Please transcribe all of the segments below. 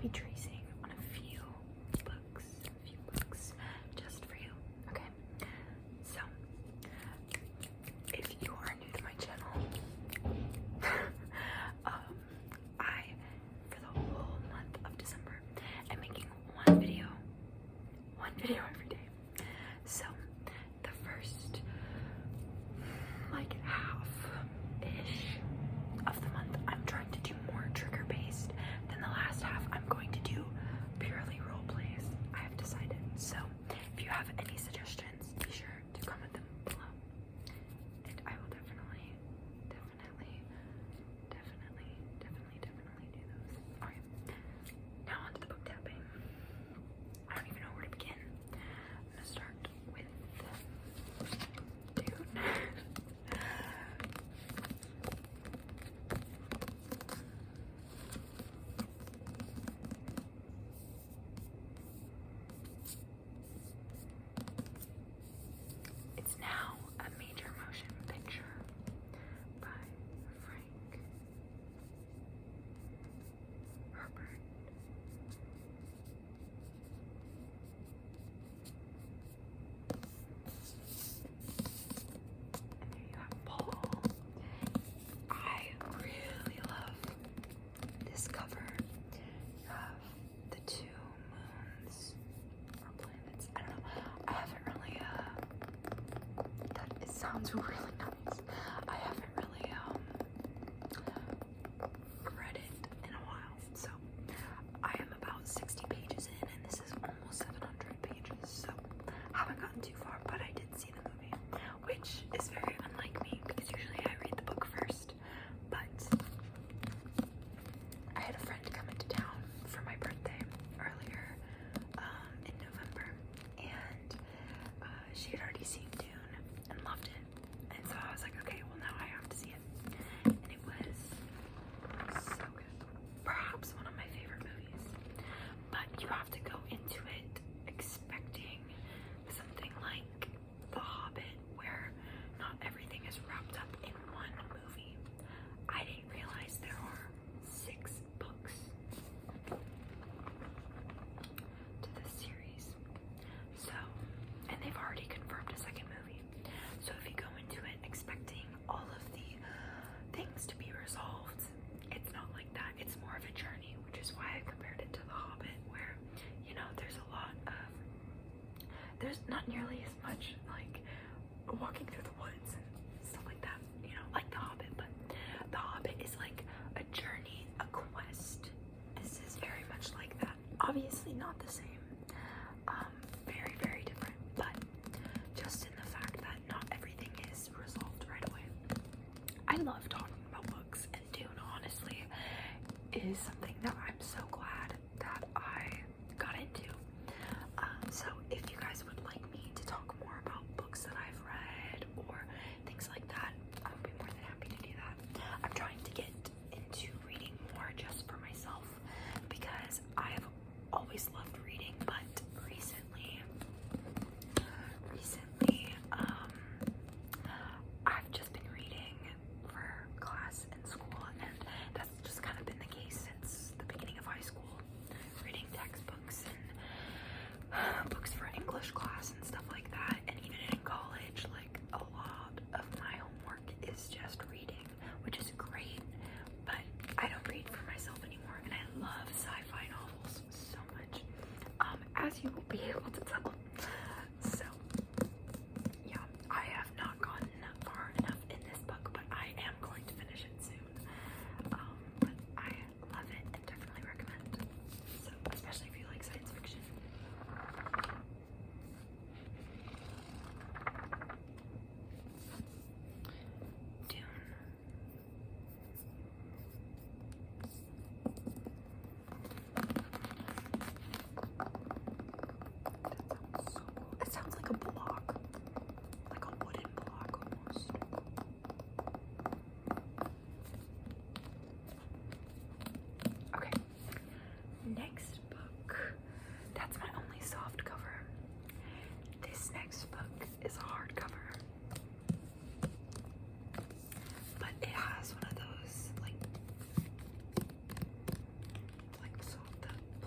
be tracing on a few books just for you. Okay, so if you are new to my channel, I, for the whole month of December, am making one video every day. So the first like half-ish of the month, I'm trying to do more trigger-based. Then the last half, I'm going to do purely role plays. I have decided. So if you have any suggestions, be sure to comment them below, and I will definitely do those. Alright, now on to the book tapping. I don't even know where to begin. I'm gonna start with Dune. It's now a major motion picture by Frank Herbert. And there you have Paul. I really love this cover. You have the two moons or planets. I don't know. I haven't really it sounds really nice. I haven't really read it in a while. So I am about 60 pages in, and this is almost 700 pages. So I haven't gotten too far, but I did see the movie, which is very unlike me because usually I read the book first. But I had a friend come into town for my birthday earlier in November, and she had already seen Dune and loved it. And so I was like, okay, well now I have to see it. And it was so good. Perhaps one of my favorite movies. But you have to go into it expecting something like The Hobbit, where not everything is wrapped up in one movie. I didn't realize there are 6 books to this series. So, and they've already confirmed a second movie. So if you go into it expecting all of the things to be resolved, it's not like that. It's more of a journey, which is why I compared it to The Hobbit, where, you know, there's not nearly as much like walking through the woods and stuff like that, you know, like The Hobbit. But The Hobbit is like a journey, a quest. This is very much like that. Obviously not the same. Very, very different, but just in the fact that not everything is resolved right away. I love talking about books, and Dune, honestly, is something that I'm so glad that I got into. So if you guys would like me to talk more about books that I've read or things like that, I would be more than happy to do that. I'm trying to get into reading more just for myself because I've always loved reading, but recently, I've just been reading for class in school, and that's just kind of been the case since the beginning of high school. Reading textbooks and books for English class and stuff like that, and even in college, like a lot of my homework is just reading, which is great, but I don't read for myself anymore, and I love sci-fi novels so much, as you will be able to tell. So yeah, I have not gotten far enough in this book, but I am going to finish it soon. But I love it and definitely recommend. So, especially if you like science fiction. Dune. That sounds so cool. It sounds like a block, like a wooden block almost. Okay, next book. That's my only soft cover. This next book is a hardcover, but it has one of those like so the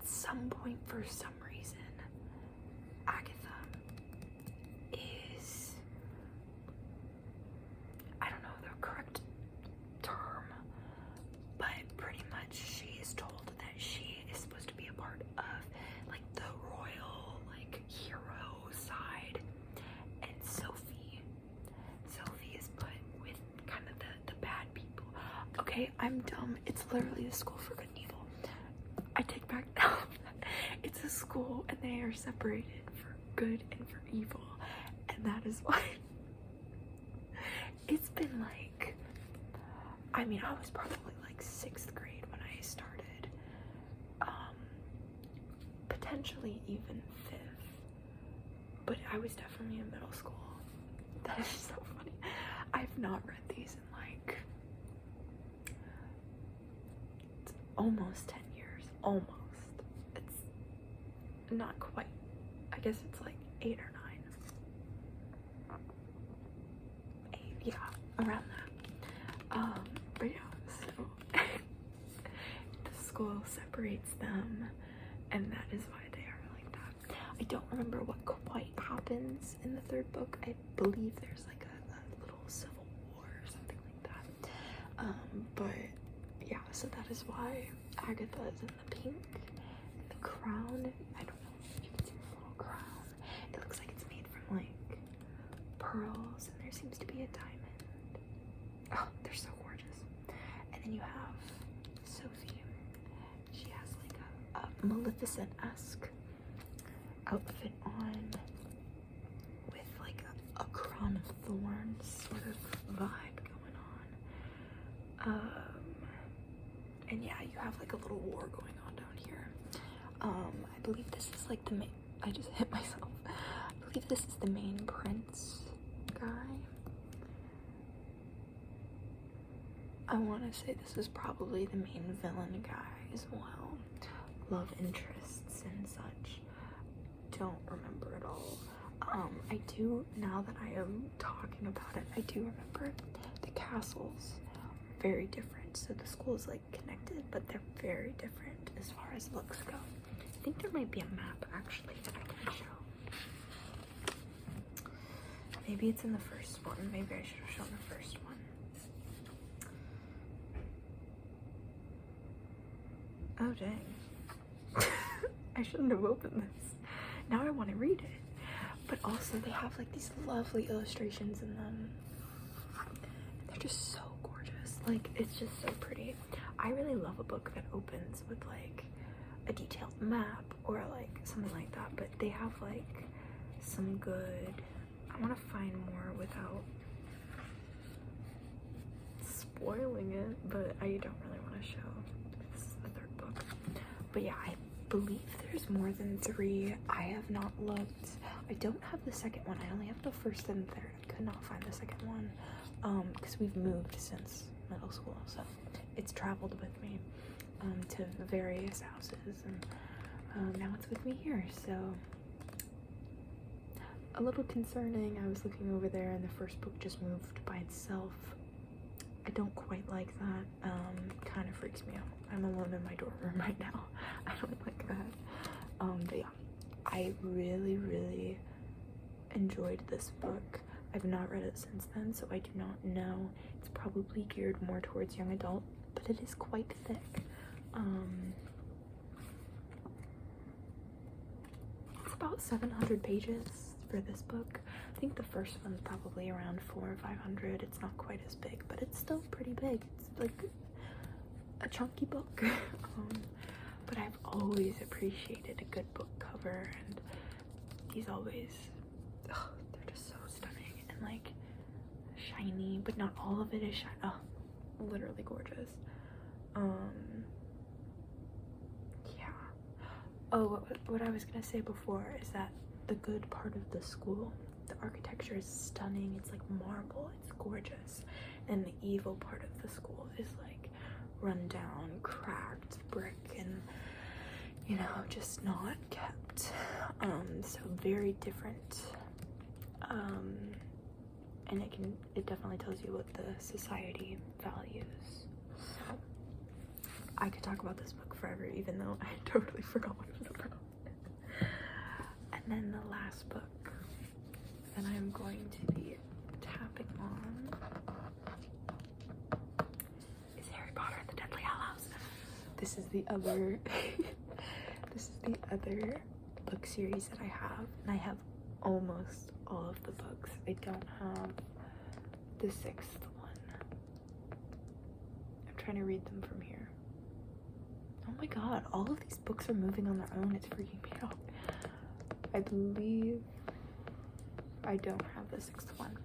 at some point, for some reason, Agatha is, I don't know the correct term, but pretty much she is told that she is supposed to be a part of like the royal like hero side, and Sophie is put with kind of the bad people. Okay, I'm dumb. It's literally the school for good and evil. I take back now. It's a school and they are separated for good and for evil, and that is why it's been like, I mean, I was probably like 6th grade when I started, potentially even 5th, but I was definitely in middle school. That is so funny. I've not read these in like almost 10 years. Almost. It's not quite. I guess it's like 8 or 9. 8, yeah, around that. But yeah, so the school separates them, and that is why they are like that. I don't remember what quite happens in the 3rd book. I believe there's like a little civil war or something like that. But yeah, so that is why Agatha is in the pink. And the crown, I don't know if you can see the little crown. It looks like it's made from like pearls, and there seems to be a diamond. Oh, they're so gorgeous. And then you have Sophie. She has like a Maleficent-esque outfit on with like a crown of thorns sort of vibe going on. And yeah, you have like a little war going on down here. I believe this is like the main, I just hit myself. I believe this is the main prince guy. I want to say this is probably the main villain guy as well. Love interests and such. Don't remember at all. I do, now that I am talking about it, I do remember the castles are very different. So the school is like connected, but they're very different as far as looks go. I think there might be a map actually that I can show. Maybe it's in the first one. Maybe I should have shown the first one. Oh dang. I shouldn't have opened this. Now I want to read it. But also they have like these lovely illustrations in them. They're just so gorgeous. Like, it's just so pretty. I really love a book that opens with like a detailed map or like something like that, but they have like some good, I want to find more without spoiling it, but I don't really want to show. This is the 3rd book. But yeah, I believe there's more than 3. I have not looked. I don't have the 2nd one. I only have the 1st and 3rd. I could not find the 2nd one because we've moved since middle school, so it's traveled with me to various houses, and now it's with me here, so a little concerning. I was looking over there and the 1st book just moved by itself. I don't quite like that. Kind of freaks me out. I'm alone in my dorm room right now. I don't like that. But yeah, I really enjoyed this book. I've not read it since then, so I do not know. It's probably geared more towards young adult, but it is quite thick. It's about 700 pages for this book. I think the first one's probably around 400 or 500. It's not quite as big, but it's still pretty big. It's like a chunky book. But I've always appreciated a good book cover, and these always, oh, they're just so stunning and like shiny, but not all of it is shiny. Oh, literally gorgeous. Yeah. Oh, what I was gonna say before is that the good part of the school, the architecture is stunning. It's like marble, it's gorgeous. And the evil part of the school is like run down, cracked brick, and you know, just not kept. So very different. And it definitely tells you what the society values. So I could talk about this book forever, even though I totally forgot what it was about. And then the last book that I'm going to be tapping on is Harry Potter and the Deathly Hallows. This is the other book series that I have, and I have almost all of the books. I don't have the 6th one. I'm trying to read them from here. Oh my god, all of these books are moving on their own. It's freaking me out. I believe I don't have the 6th one.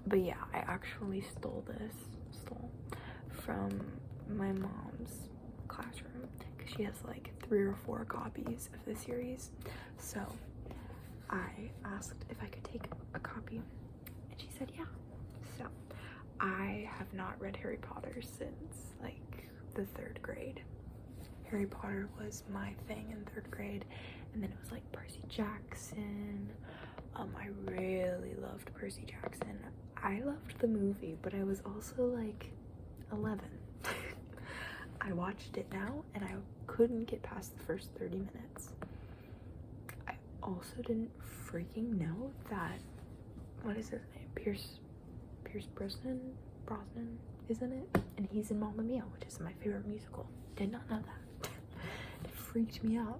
But yeah, I actually stole from my mom's classroom because she has like 3 or 4 copies of the series. So I asked if I could take a copy, and she said yeah. So I have not read Harry Potter since like the 3rd grade. Harry Potter was my thing in 3rd grade, and then it was like Percy Jackson. I really loved Percy Jackson. I loved the movie, but I was also like 11. I watched it now, and I couldn't get past the first 30 minutes. I also didn't freaking know that, what is his name? Pierce Brosnan, isn't it? And he's in Mamma Mia, which is my favorite musical. Did not know that. It freaked me out.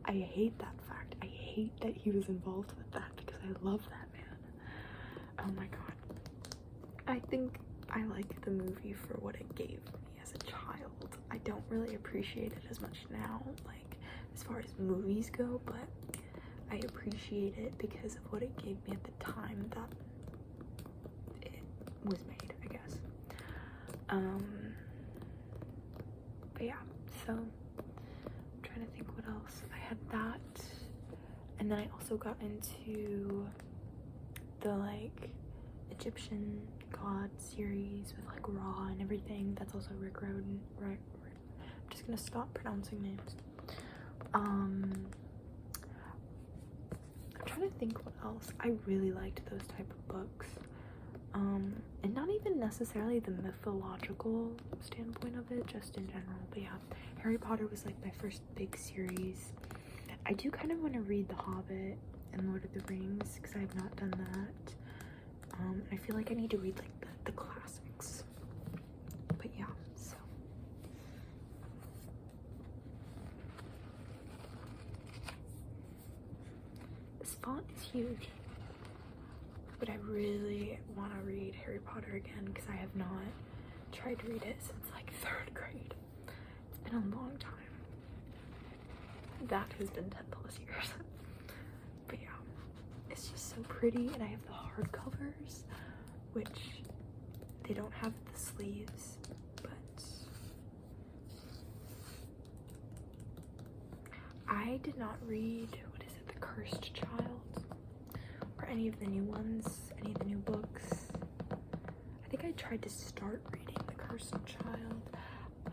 I hate that fact. I hate that he was involved with that because I love that man. Oh my god. I think I like the movie for what it gave me as a child. I don't really appreciate it as much now, like as far as movies go, but I appreciate it because of what it gave me at the time that it was made, I guess. But yeah, so I'm trying to think what else. I had that, and then I also got into the like Egyptian god series with like Ra and everything. That's also Rick Riordan, right? I'm just gonna stop pronouncing names. I'm trying to think what else. I really liked those type of books, and not even necessarily the mythological standpoint of it, just in general. But yeah, Harry Potter was like my first big series. I do kind of want to read The Hobbit and Lord of the Rings because I have not done that. I feel like I need to read like the classics. But yeah, so this font is huge. But I really want to read Harry Potter again because I have not tried to read it since like 3rd grade. It's been a long time. That has been 10+ years. But yeah, it's just so pretty, and I have the hardcovers, which they don't have the sleeves, but I did not read, what is it, The Cursed Child, or any of the new ones, any of the new books. I think I tried to start reading The Cursed Child.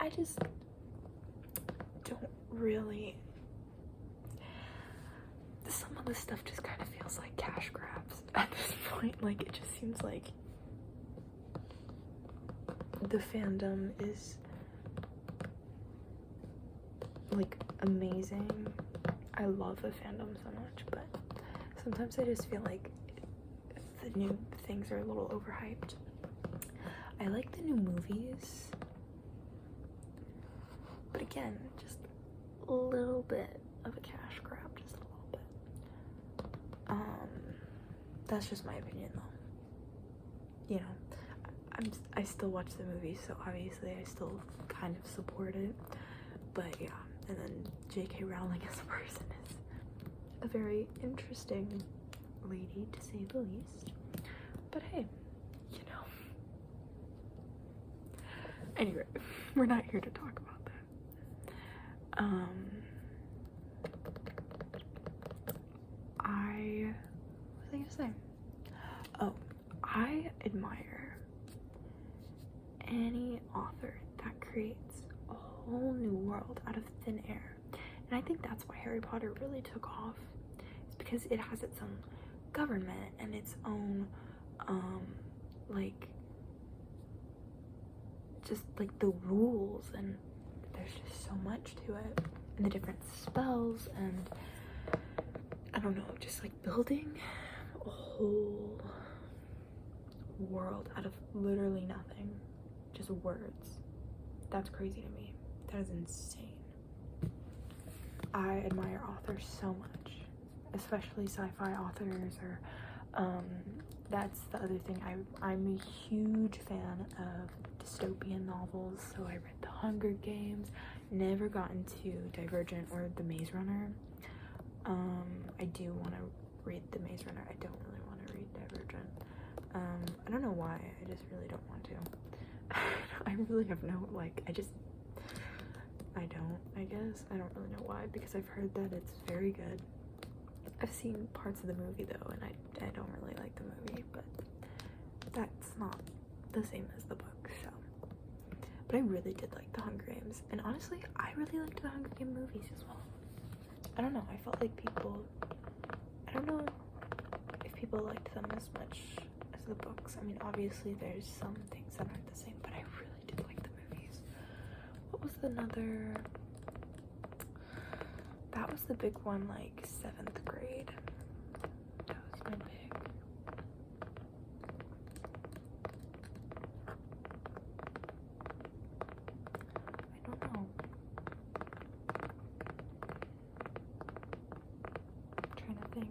I just don't really, some of the stuff just kind of feels like cash grabs at this point. Like, it just seems like the fandom is like amazing. I love the fandom so much, but sometimes I just feel like the new things are a little overhyped. I like the new movies, but again, just a little bit of a cash grab, just a little bit. That's just my opinion though. You know, I still watch the movies, so obviously I still kind of support it. But yeah, and then J.K. Rowling as a person is a very interesting lady, to say the least. But hey, you know. Anyway, we're not here to talk about that. What was I gonna say? Oh, I admire any author that creates a whole new world out of thin air. And I think that's why Harry Potter really took off. It's because it has its own government and its own, like, just like the rules, and there's just so much to it, and the different spells, and I don't know, just like building a whole world out of literally nothing, just words. That's crazy to me. That is insane. I admire authors so much, especially sci-fi authors, or that's the other thing. I'm a huge fan of dystopian novels, so I read The Hunger Games, never got into Divergent or The Maze Runner. I do want to read The Maze Runner. I don't really want to read Divergent. I don't know why, I just really don't want to. I really have no, like, I guess. I don't really know why, because I've heard that it's very good. I've seen parts of the movie though, and I don't really like the movie, but that's not the same as the book, so. But I really did like The Hunger Games, and honestly, I really liked the Hunger Games movies as well. I don't know, I felt like I don't know if people liked them as much as the books. I mean, obviously there's some things that aren't the same, but I really did like the movies. What was another? That was the big one, like 7th grade. That was my big. I don't know. I'm trying to think.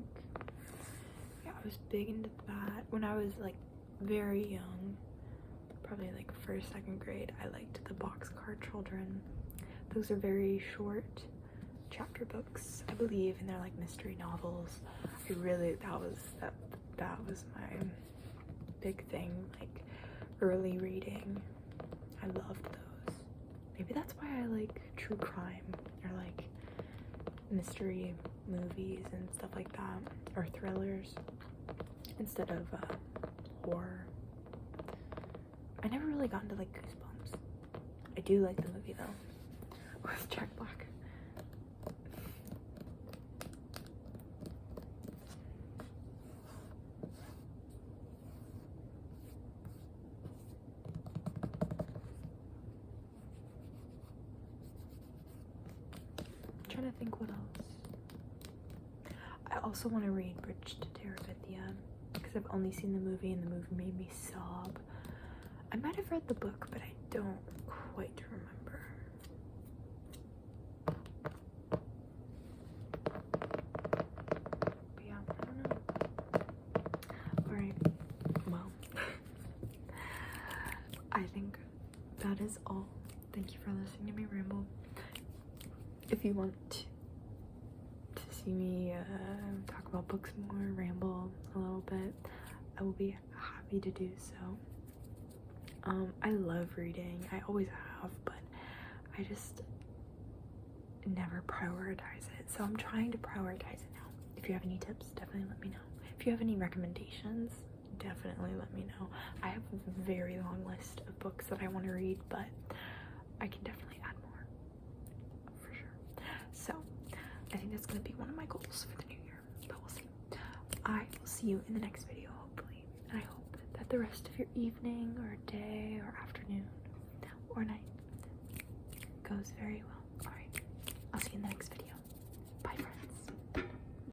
Yeah, I was big into that when I was like very young. Probably like 1st, 2nd grade. I liked the Boxcar Children. Those are very short chapter books, I believe, and they're like mystery novels. I really, that was my big thing, like early reading. I loved those. Maybe that's why I like true crime, or like mystery movies and stuff like that, or thrillers instead of horror. I never really got into like Goosebumps. I do like the movie though, with Jack Black. Trying to think what else. I also want to read Bridge to Terabithia, because I've only seen the movie, and the movie made me sob. I might have read the book, but I don't quite remember. But yeah, I don't know. Alright, well, I think that is all. Thank you for listening to me ramble. If you want to see me talk about books more, ramble a little bit, I will be happy to do so. I love reading. I always have, but I just never prioritize it. So I'm trying to prioritize it now. If you have any tips, definitely let me know. If you have any recommendations, definitely let me know. I have a very long list of books that I want to read, but I can definitely add more, for sure. So I think that's going to be one of my goals for the new year, but we'll see. I will see you in the next video, hopefully, and I hope that the rest of your evening or day or afternoon or night goes very well. All right, I'll see you in the next video. Bye, friends.